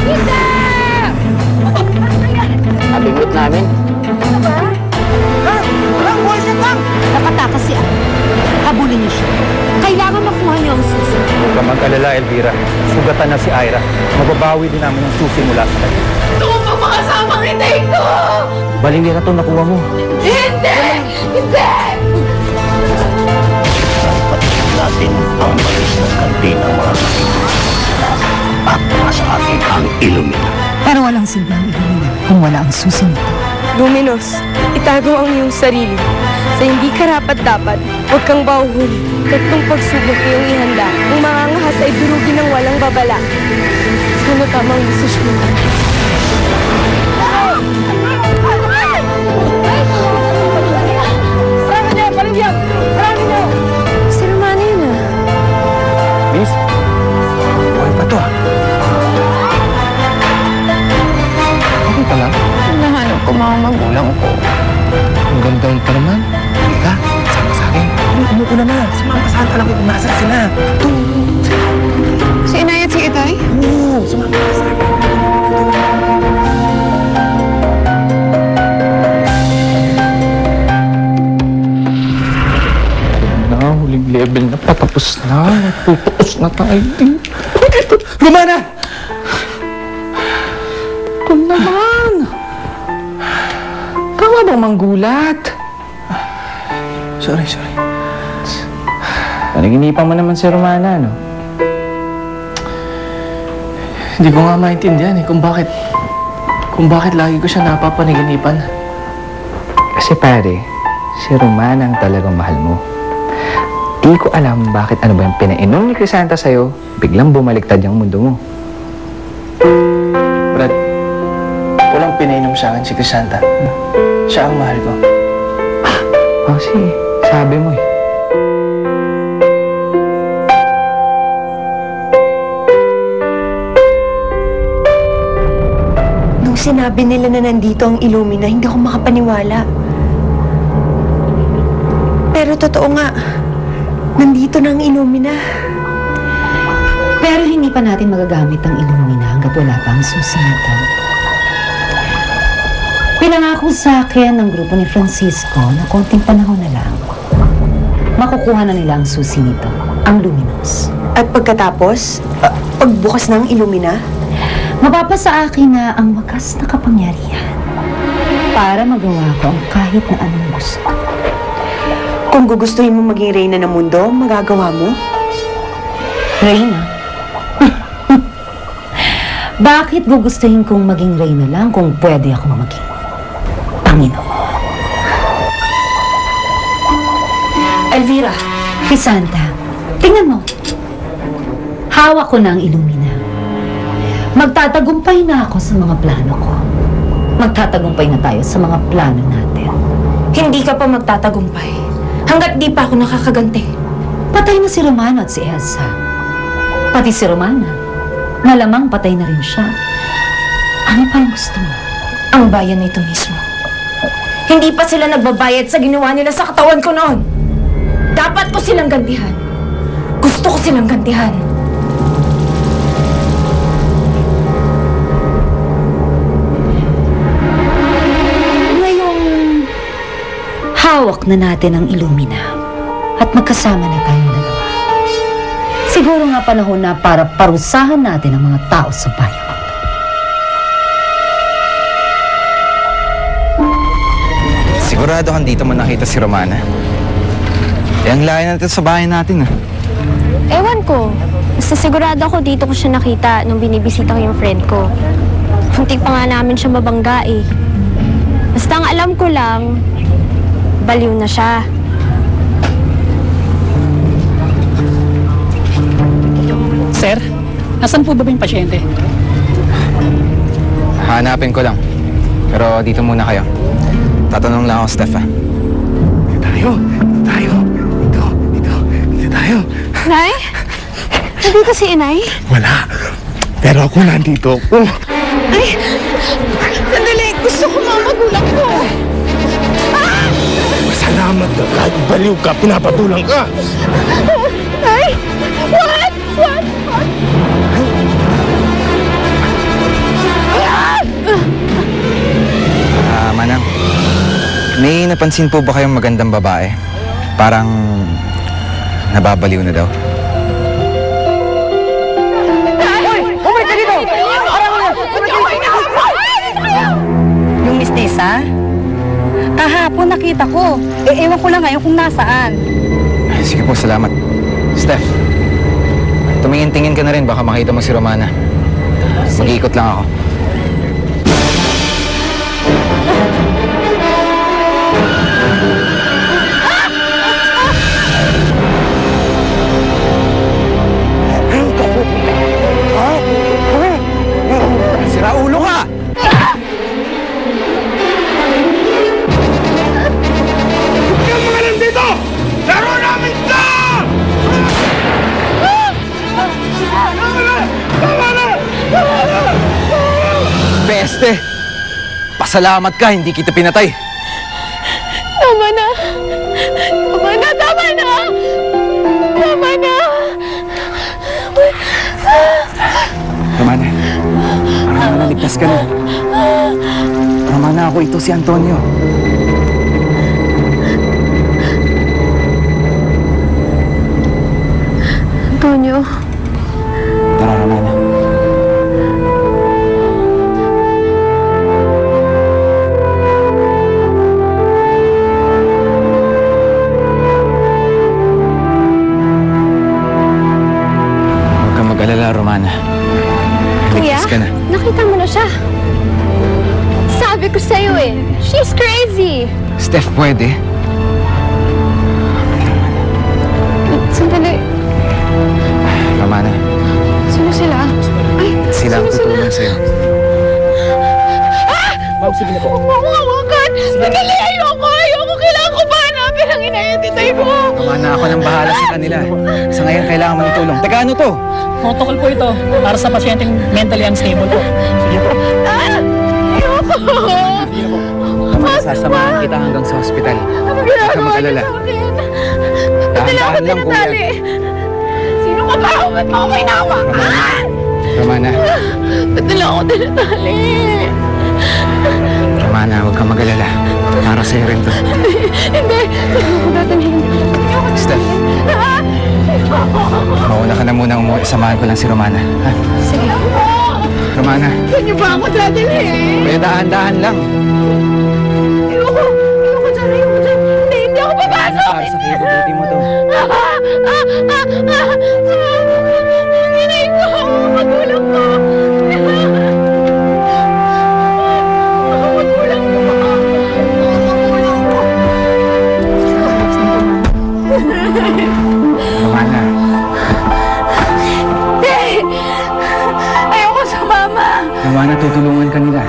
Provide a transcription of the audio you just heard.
Hindi! Abingot namin. Ano ba? Ha? Walang buhay siya, Tang! Nakatakas si Al. Habulin niyo siya. Kailangan makuha niyo ang susi. Huwag ka mag-alala, Elvira. Sugatan na si Ira. Mababawi din namin ang susi mula sa kanya. Ito pa makasamang hintayin ko! Balingira to nakuha mo. Hindi! Hindi! Natin ang balis ng kanti ng mga kapitid at nasa atin ang Illumina. Pero walang silbang Illumina kung wala ang susi nito. Luminous, itago ang iyong sarili. Sa hindi karapat-dapat, huwag kang bahuhuli. Tatlong pagsubok iyong ihanda. Ang mangangahas ay durugin ng walang babala. Ano tamang desisyon? Si Romana yun ah. Miss? Okay pa to ah. Okay pa lang? Hinahanap ko mga magulang ko. Ang ganda pa naman. Halika, sama sa akin. Umuko na na. Sumama ka saan? Alam ko kung nasaan sila. Si Inay at si Itay? Oo, sumama ka sa akin. Huling level na patapos na. Tutuos na tayo dito. Romana! Ito naman. Tama bang manggulat? Sorry. Panaginipan mo naman si Romana, no? Hindi ko nga maintindihan kung bakit lagi ko siya napapanaginipan. Kasi pare, si Romana ang talagang mahal mo. Di ko alam bakit ano ba yung pinainom ni Crisanta sa'yo, biglang bumaliktad yung mundo mo. Brad, walang pinainom sa akin si Crisanta. Siya ang mahal ko. Sige. Sabi mo eh. Nung sinabi nila na nandito ang Illumina, hindi ako makapaniwala. Pero totoo nga, nandito na ang Illumina. Pero hindi pa natin magagamit ang Illumina hanggat wala pa ang susi nito. Pinangako sa akin ng grupo ni Francisco na konting panahon na lang, makukuha na nila ang susi nito, ang Luminous. At pagkatapos, pagbukas ng Illumina, Mapapasa akin na ang wakas na kapangyarihan para magawa ko ang kahit na anong gusto. kung gugustuhin mo maging reyna ng mundo, magagawa mo? Reyna? Bakit gugustuhin kong maging reyna lang kung pwede akong maging Panginoon? Elvira, Crisanta, tingnan mo. Hawak ko na ang Illumina. Magtatagumpay na ako sa mga plano ko. Magtatagumpay na tayo sa mga plano natin. Hindi ka pa magtatagumpay hanggat di pa ako nakakaganti. Patay na si Romano at si Elsa. Pati si Romana. Malamang patay na rin siya. Ano pa ang gusto mo? Ang bayan na ito mismo. Hindi pa sila nagbabayad sa ginawa nila sa katawan ko noon. Dapat ko silang gantihan. Gusto ko silang gantihan. Ngayong hawak na natin ang Illumina at magkasama na tayong dalawa. Siguro nga panahon na para parusahan natin ang mga tao sa bayan. Sigurado kang dito mo nakita si Romana. Ang layo natin sa bahay natin, ah. Ewan ko. Basta sigurado ako dito ko siya nakita nung binibisita ko yung friend ko. Muntik pa nga namin siya mabangga eh. Basta ang alam ko lang, baliw na siya. Sir, nasan po ba yung pasyente? Hanapin ko lang. Pero dito muna kayo. Tatanong lang ako, Steph, ah. Dito tayo. Nay? Nandito si Inay? Wala. Pero ako nandito. Ay! Sandali! Gusto ko mga magulang ko! Salamat ka. Kahit baliw ka, pinapatulang ka. Ay! What? May napansin po ba kayong magandang babae? Parang nababaliw na daw. Yung mistisa? Kahapon nakita ko. Ewan ko lang ngayon kung nasaan. Ay, sige po, salamat. Steph, tumingin-tingin ka na rin. Baka makita mo si Romana. Mag-iikot lang ako. Sira ulo ka! Peste! Pasalamat ka, hindi kita pinatay. Tama na! Tama na! Tama na! Tama na! Romana, parang naligtas ka na. Romana, ako ito si Antonio. Antonio, Tara, Romana. Huwag kang mag-alala, Romana. Kuya, Ligtas ka na. nakita mo na siya. Sabi ko sa'yo eh, she's crazy. Steph, pwede. Sandali, Romana, sino sila? Ay, sila ang tutulong sa'yo. Ma'am, sige na po. Huwag mo akong hawakan! Sandali! Ayoko! Ayoko! Kailangan ko ba hanapin ang inayatitay mo? Romana, ako nang bahala sa kanila. Sa ngayon, kailangan mo ng tulong. Taga ano to? Protocol po ito para sa pasyenteng mentally unstable po. Sige po. Ayoko! Romana, sasamahan kita hanggang sa hospital. Ano Huwag kang ginagawa niyo mag-alala. sa akin? Ba't nila ako Dahan-dahan lang, kuya. tinatali? Sino ka ba? Ba't mo ako hinawakan? Romana, Ba't nila ako tinatali? Romana, huwag kang mag-alala. Para sa'yo rin to. Hindi! Ayoko natin. Steph, mauna ka na muna umuwi. Samahan ko lang si Romana. Ha? Sige. Romana, Saan niyo ba ako dadalhin? kaya dahan-dahan lang. Ayoko! Ayoko dyan! Ayoko dyan! Hindi ako papasok! Para sa kibubuti mo to. Hinay ko! Magulang ko! Magulang ko! Romana, Ayoko sa mama! Romana, tutulungan ka nila.